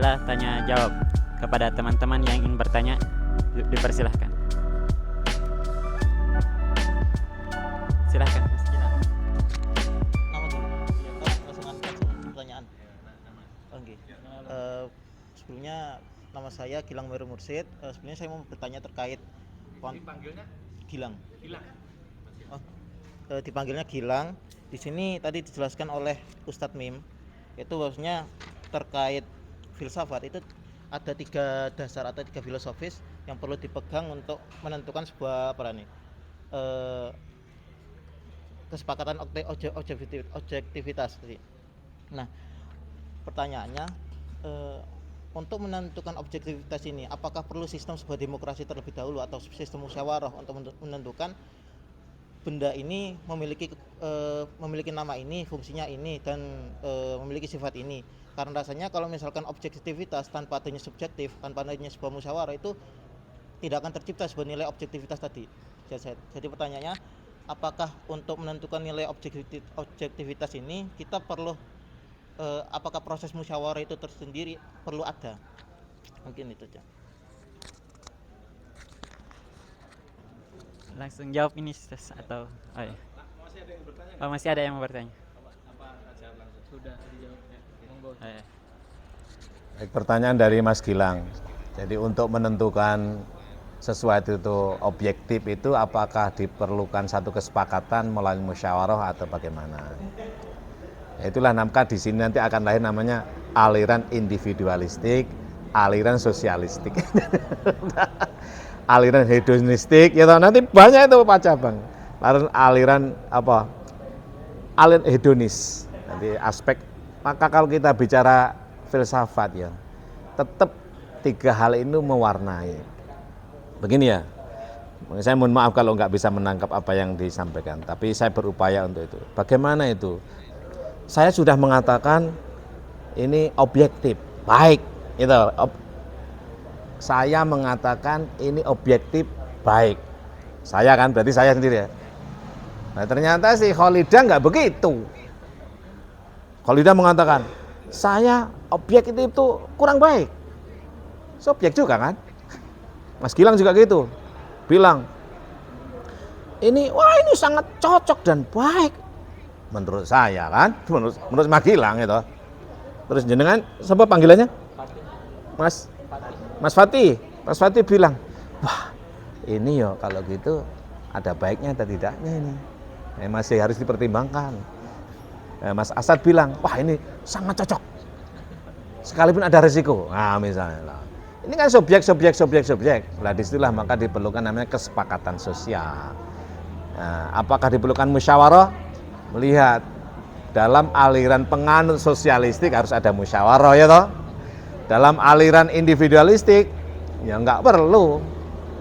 adalah tanya jawab. Kepada teman-teman yang ingin bertanya, dipersilahkan. Silahkan. Nama dulu. Ya, langsung pertanyaan. Oke. Sebelumnya nama saya Gilang Meru Mursid. Sebelumnya saya mau bertanya terkait Dipanggilnya Gilang. Gilang. Oh, dipanggilnya Gilang. Di sini tadi dijelaskan oleh Ustadz Mim, itu bahwasanya terkait filsafat itu ada 3 dasar atau 3 filosofis yang perlu dipegang untuk menentukan sebuah kesepakatan objektivitas. Nah, pertanyaannya, untuk menentukan objektivitas ini, apakah perlu sistem sebuah demokrasi terlebih dahulu atau sistem musyawarah untuk menentukan benda ini memiliki nama ini, fungsinya ini, dan memiliki sifat ini? Karena rasanya kalau misalkan objektivitas tanpa adanya subjektif, tanpa adanya sebuah musyawarah, itu tidak akan tercipta sebuah nilai objektivitas tadi. Jadi pertanyaannya, apakah untuk menentukan nilai objektivitas ini kita perlu apakah proses musyawarah itu tersendiri perlu ada? Mungkin itu aja. Langsung jawab ini atau ya. Masih ada yang bertanya? Masih ada yang mau bertanya? Apa aja langsung? Sudah dijawabnya. Monggo. Ya. Baik, pertanyaan dari Mas Gilang. Jadi untuk menentukan sesuatu itu objektif itu apakah diperlukan satu kesepakatan melalui musyawarah atau bagaimana? Ya, itulah maka di sini nanti akan lahir namanya aliran individualistik, aliran sosialistik, aliran hedonistik. Ya nanti banyak itu Pak Cabang. Aliran apa? Aliran hedonis. Nanti aspek. Maka kalau kita bicara filsafat ya, tetap 3 hal itu mewarnai. Begini ya, saya mohon maaf kalau nggak bisa menangkap apa yang disampaikan, tapi saya berupaya untuk itu. Bagaimana itu? Saya sudah mengatakan ini objektif, baik. Itu. Saya mengatakan ini objektif, baik. Saya kan, berarti saya sendiri ya. Nah ternyata si Kholidah nggak begitu. Kholidah mengatakan, saya objektif itu kurang baik. Subjek juga kan? Mas Gilang juga gitu, bilang, ini sangat cocok dan baik. Menurut saya kan, menurut Mas Gilang itu. Terus jenengan, siapa panggilannya? Mas Fatih. Mas Fatih bilang, wah ini yo kalau gitu ada baiknya atau tidaknya ini. Masih harus dipertimbangkan. Mas Asad bilang, wah ini sangat cocok. Sekalipun ada resiko. Nah misalnya. Ini kan subjek. Nah disitulah maka diperlukan namanya kesepakatan sosial. Nah, apakah diperlukan musyawarah? Melihat dalam aliran penganut sosialistik harus ada musyawarah ya toh. Dalam aliran individualistik ya enggak perlu.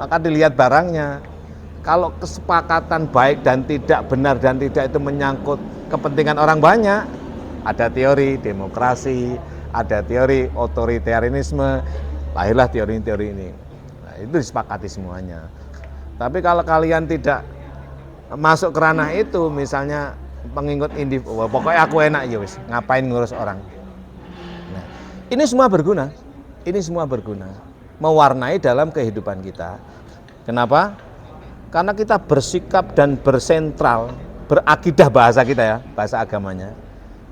Maka dilihat barangnya. Kalau kesepakatan baik dan tidak, benar dan tidak itu menyangkut kepentingan orang banyak, ada teori demokrasi, ada teori otoritarianisme, lahirlah teori-teori ini. Nah, itu disepakati semuanya. Tapi kalau kalian tidak masuk ke ranah itu, misalnya pengikut individu, pokoknya aku enak ya wis, ngapain ngurus orang. Nah, ini semua berguna. Ini semua berguna. Mewarnai dalam kehidupan kita. Kenapa? Karena kita bersikap dan bersentral, berakidah bahasa kita ya, bahasa agamanya.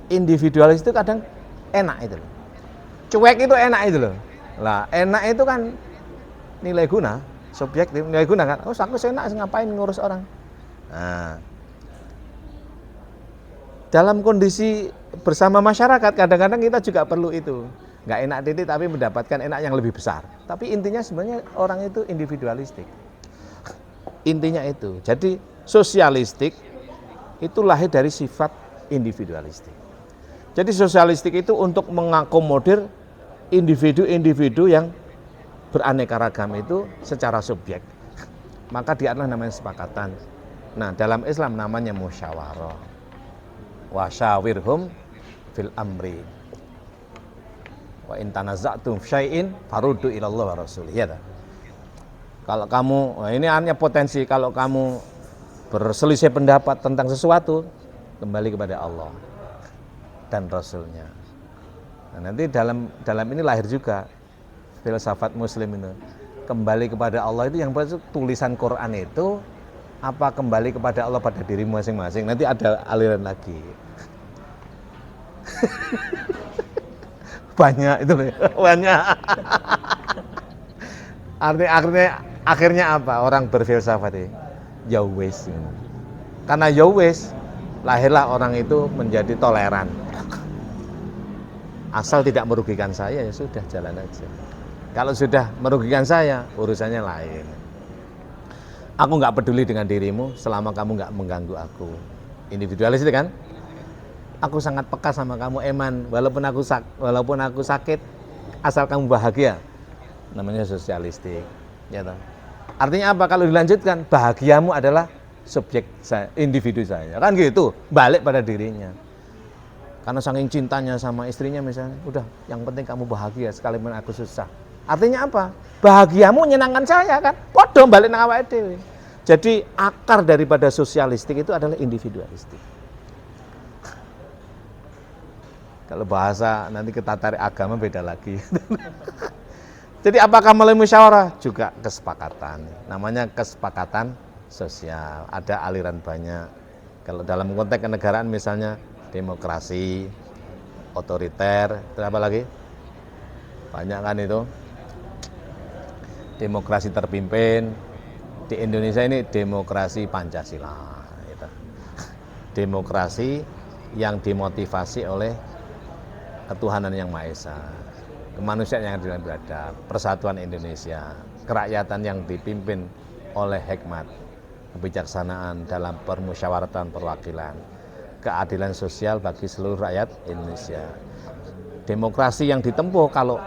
Individualis itu kadang enak itu loh. Cuek itu enak itu loh. Lah, enak itu kan nilai guna, subjektif, nilai guna kan. Oh, aku enak ngapain ngurus orang. Nah, dalam kondisi bersama masyarakat kadang-kadang kita juga perlu itu. Nggak enak titik tapi mendapatkan enak yang lebih besar. Tapi intinya sebenarnya orang itu individualistik. Intinya itu. Jadi sosialistik itu lahir dari sifat individualistik. Jadi sosialistik itu untuk mengakomodir individu-individu yang beraneka ragam itu secara subjek. Maka dia adalah namanya kesepakatan. Nah, dalam Islam namanya musyawarah. Wasyawirhum fil amri. Wa in tanaza'tum syai'in faruddu ilallah wa rasulih. Ya, kalau kamu, ini hanya potensi, kalau kamu berselisih pendapat tentang sesuatu, kembali kepada Allah dan Rasulnya. Nah, nanti dalam ini lahir juga filsafat muslim itu. Kembali kepada Allah itu yang tulisan Quran itu apa kembali kepada Allah pada dirimu masing-masing. Nanti ada aliran lagi. Banyak itu loh, banyak. Akhirnya apa? Orang berfilsafat ini ya wes. Karena ya wes, lahirlah orang itu menjadi toleran. Asal tidak merugikan saya ya sudah, jalan aja. Kalau sudah merugikan saya, urusannya lain. Aku nggak peduli dengan dirimu selama kamu nggak mengganggu aku. Individualis itu kan? Aku sangat peka sama kamu, Eman. Walaupun aku sakit, asal kamu bahagia. Namanya sosialistik. Ya toh? Artinya apa? Kalau dilanjutkan, bahagiamu adalah subjek saya, individu saya. Kan gitu, balik pada dirinya. Karena saking cintanya sama istrinya misalnya, udah yang penting kamu bahagia sekalipun aku susah. Artinya apa? Bahagiamu menyenangkan saya kan? Podo balik nang awake dhewe. Jadi akar daripada sosialistik itu adalah individualistik. Kalau bahasa nanti kita tarik agama beda lagi. Jadi apakah melalui musyawarah? Juga kesepakatan. Namanya kesepakatan sosial. Ada aliran banyak. Kalau dalam konteks kenegaraan misalnya demokrasi, otoriter, terus apa lagi? Banyak kan itu. Demokrasi terpimpin. Di Indonesia ini demokrasi Pancasila. Gitu. Demokrasi yang dimotivasi oleh ketuhanan yang Maha Esa, kemanusiaan yang adil dan beradab, persatuan Indonesia, kerakyatan yang dipimpin oleh hikmat, kebijaksanaan dalam permusyawaratan perwakilan, keadilan sosial bagi seluruh rakyat Indonesia. Demokrasi yang ditempuh kalau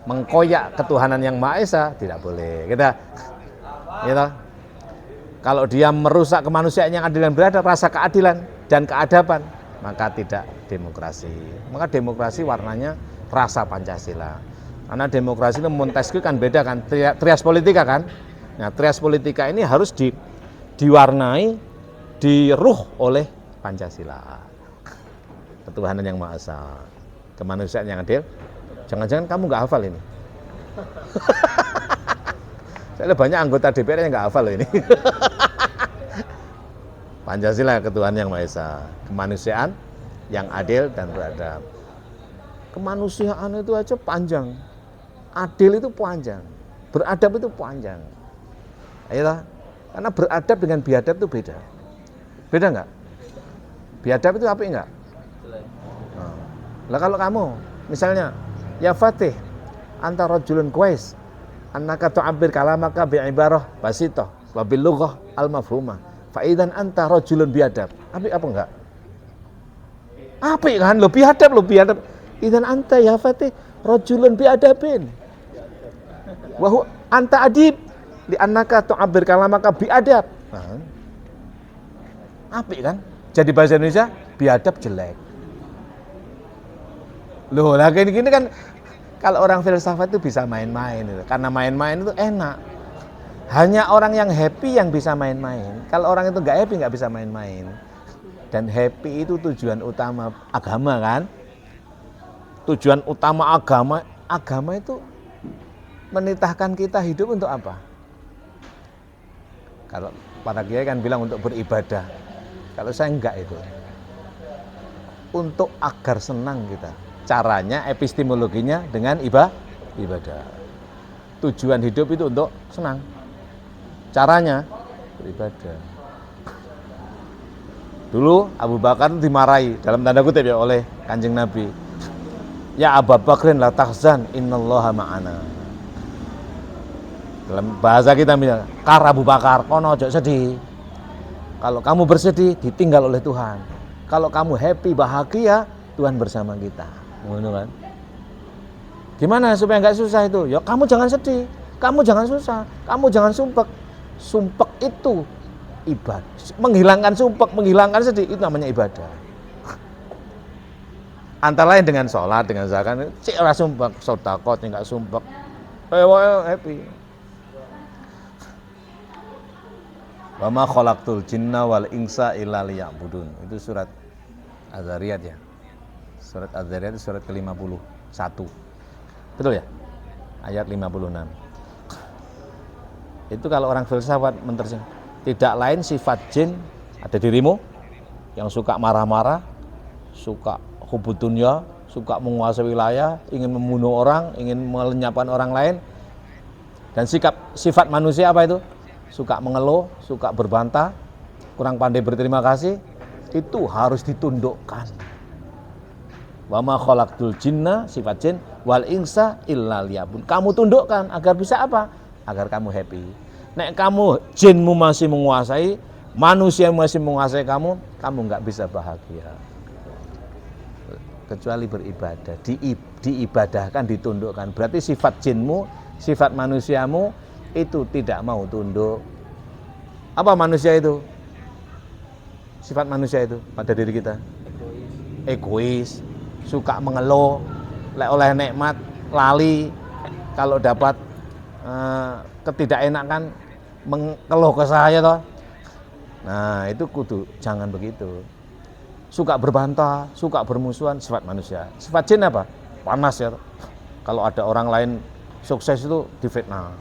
mengkoyak ketuhanan yang Maha Esa tidak boleh. Gitu. Kalau dia merusak kemanusiaan yang adil dan beradab, rasa keadilan dan keadaban, maka tidak demokrasi. Maka demokrasi warnanya rasa Pancasila. Karena demokrasi itu Montesquieu kan beda kan, trias politika kan. Nah, trias politika ini harus diwarnai, diruh oleh Pancasila. Ketuhanan yang Maha Esa, kemanusiaan yang adil. Jangan-jangan kamu nggak hafal ini. Saya banyak anggota DPR yang nggak hafal loh ini. Pancasila, ketuhanan yang Maha Esa, kemanusiaan yang adil dan beradab. Kemanusiaan itu aja panjang, adil itu panjang, beradab itu panjang. Ayolah, karena beradab dengan biadab itu beda. Beda nggak? Biadab itu apa enggak? Lah kalau kamu, misalnya, ya Fatih, anta rajulun kuwais, annaka tu'abbir kalamaka bi'ibarah basitoh, wabil lughah al-mafhumah. Fa'idan anta rajulun biadab. Apik apa enggak? Apik kan? Lo biadab. Idan anta ya Fatih rajulun biadabin. Wa anta adib li annaka tu'abbir kalamaka biadab. Apik kan? Jadi bahasa Indonesia biadab jelek. Loh, lah gini kan kalau orang filsafat itu bisa main-main itu. Karena main-main itu enak. Hanya orang yang happy yang bisa main-main. Kalau orang itu nggak happy nggak bisa main-main. Dan happy itu tujuan utama agama kan. Tujuan utama agama itu menitahkan kita hidup untuk apa? Kalau para kiai kan bilang untuk beribadah. Kalau saya enggak itu. Untuk agar senang kita. Caranya, epistemologinya dengan ibadah. Tujuan hidup itu untuk senang. Caranya beribadah. Dulu Abu Bakar dimarahi dalam tanda kutip ya oleh Kanjeng Nabi. Ya Abu Bakrin la tahzan innallaha ma'ana. Dalam bahasa kita misalnya, kar Abu Bakar, kono ojo sedih. Kalau kamu bersedih ditinggal oleh Tuhan. Kalau kamu happy bahagia, Tuhan bersama kita. Ngono kan? Gimana supaya nggak susah itu? Ya kamu jangan sedih, kamu jangan susah, kamu jangan sumpek. Sumpek itu ibadah. Menghilangkan sumpek, menghilangkan sedih itu namanya ibadah. Antara lain dengan sholat, dengan zakat, cek ora sumpek, sedekah nggak sumpek. Happy. Wa ma khalaqtul jinna wal insa illa liya'budun. Itu surat Az-Zariyat ya. Surat Az-Zariyat itu surat ke-51. Betul ya? Ayat 56. Itu kalau orang filsafat menerjemahkan, tidak lain sifat jin ada dirimu yang suka marah-marah, suka hubud dunya, suka menguasai wilayah, ingin membunuh orang, ingin melenyapkan orang lain. Dan sifat manusia apa itu? Suka mengeluh, suka berbantah, kurang pandai berterima kasih, itu harus ditundukkan. Wa ma khalaqtul jinna, sifat jin, wal insa illa liya'budun. Kamu tundukkan agar bisa apa? Agar kamu happy. Nek kamu jinmu masih menguasai, manusia masih menguasai kamu nggak bisa bahagia. Kecuali beribadah, diibadahkan, ditundukkan. Berarti sifat jinmu, sifat manusiamu itu tidak mau tunduk. Apa manusia itu? Sifat manusia itu pada diri kita. Egois, suka mengeluh, oleh nikmat lali, kalau dapat ketidakenakan mengeluh ke saya toh. Nah, itu kudu jangan begitu. Suka berbantah, suka bermusuhan, sifat manusia. Sifat jin apa? Panas ya. Kalau ada orang lain sukses itu difitnah.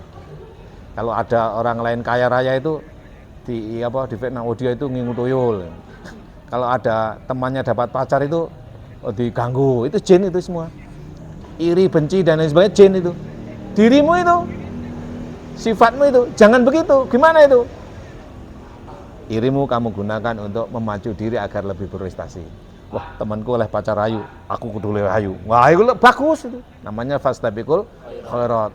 Kalau ada orang lain kaya raya itu difitnah, oh dia itu ngingu tuyul. Kalau ada temannya dapat pacar itu diganggu, itu jin itu semua. Iri, benci dan lain sebagainya jin itu. Dirimu itu, sifatmu itu, jangan begitu. Gimana itu? Irimu kamu gunakan untuk memacu diri agar lebih berprestasi. Wah, temanku oleh pacar ayu, aku kudu oleh ayu. Wah, itu bagus itu. Namanya fastabiqul khairat.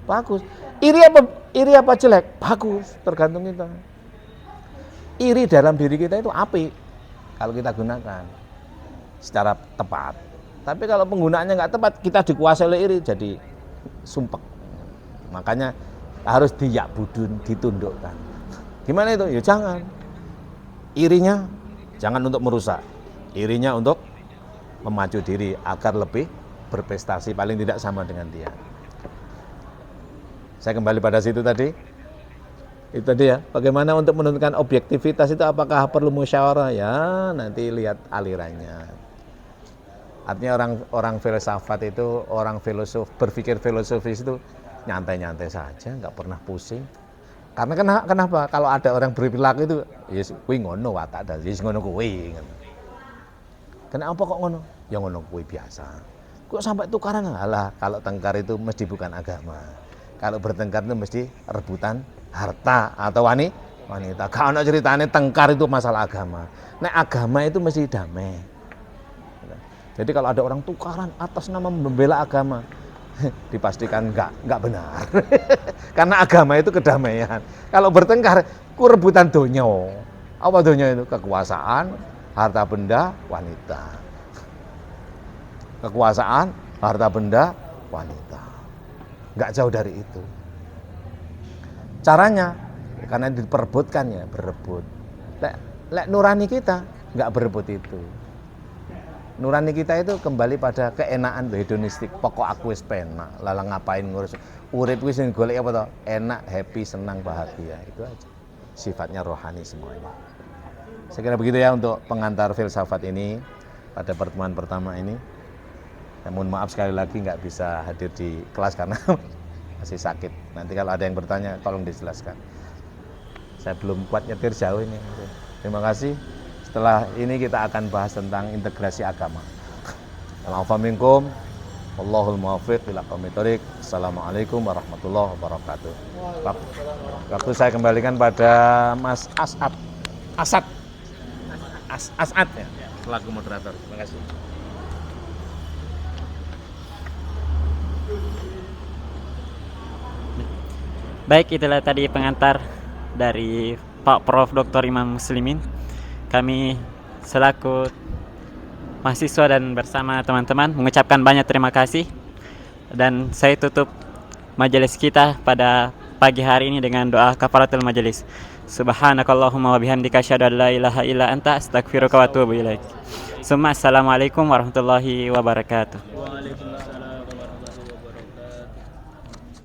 Bagus. Iri apa jelek? Bagus, tergantung kita. Iri dalam diri kita itu apik kalau kita gunakan secara tepat. Tapi kalau penggunaannya nggak tepat, kita dikuasai oleh iri, jadi sumpek. Makanya harus diya'budun, ditundukkan. Gimana itu? Ya jangan. Irinya jangan untuk merusak. Irinya untuk memacu diri agar lebih berprestasi, paling tidak sama dengan dia. Saya kembali pada situ tadi. Itu tadi ya, bagaimana untuk menentukan objektivitas itu, apakah perlu musyawarah? Ya, nanti lihat alirannya. Artinya orang filsafat itu, orang filosof, berpikir filosofis itu nyantai-nyantai saja, nggak pernah pusing. Karena kenapa? Kalau ada orang berperilaku itu, yes, kuwi ngono watak dan yes ngono kuwi. Kenapa kok ngono? Ya ngono kuwi biasa. Kok sampai tukaran? Alah, kalau tengkar itu mesti bukan agama. Kalau bertengkar itu mesti rebutan harta atau wanita. Kalau ceritanya tengkar itu masalah agama. Nah, agama itu mesti damai. Jadi kalau ada orang tukaran atas nama membela agama, dipastikan enggak benar. Karena agama itu kedamaian. Kalau bertengkar, ku rebutan donyo. Apa donyo itu? Kekuasaan, harta benda, wanita. Kekuasaan, harta benda, wanita. Enggak jauh dari itu. Caranya, karena diperebutkan ya, berebut. Lek nurani kita enggak berebut itu. Nurani kita itu kembali pada keenaan hedonistik. Pokok aku wis penak, lala ngapain ngurus urip wis golek apa toh? Enak, happy, senang, bahagia. Itu aja. Sifatnya rohani semuanya. Saya kira begitu ya untuk pengantar filsafat ini pada pertemuan pertama ini. Saya mohon maaf sekali lagi nggak bisa hadir di kelas karena masih sakit. Nanti kalau ada yang bertanya tolong dijelaskan. Saya belum kuat nyetir jauh ini. Terima kasih. Setelah ini kita akan bahas tentang integrasi agama. Al-afwa minkum, wallahul muwaffiq ila aqwamit thoriq. Assalamualaikum warahmatullahi wabarakatuh. Waktu saya kembalikan pada Mas Asad ya, selaku moderator. Terima kasih. Baik, itulah tadi pengantar dari Pak Prof. Dr. Imam Muslimin. Kami selaku mahasiswa dan bersama teman-teman mengucapkan banyak terima kasih. Dan saya tutup majelis kita pada pagi hari ini dengan doa kafaratul majelis. Subhanakallahumma wa bihamdika asyhadu an la ilaha illa anta astaghfiruka wa atubu ilaik. Assalamualaikum warahmatullahi wabarakatuh. Waalaikumsalam.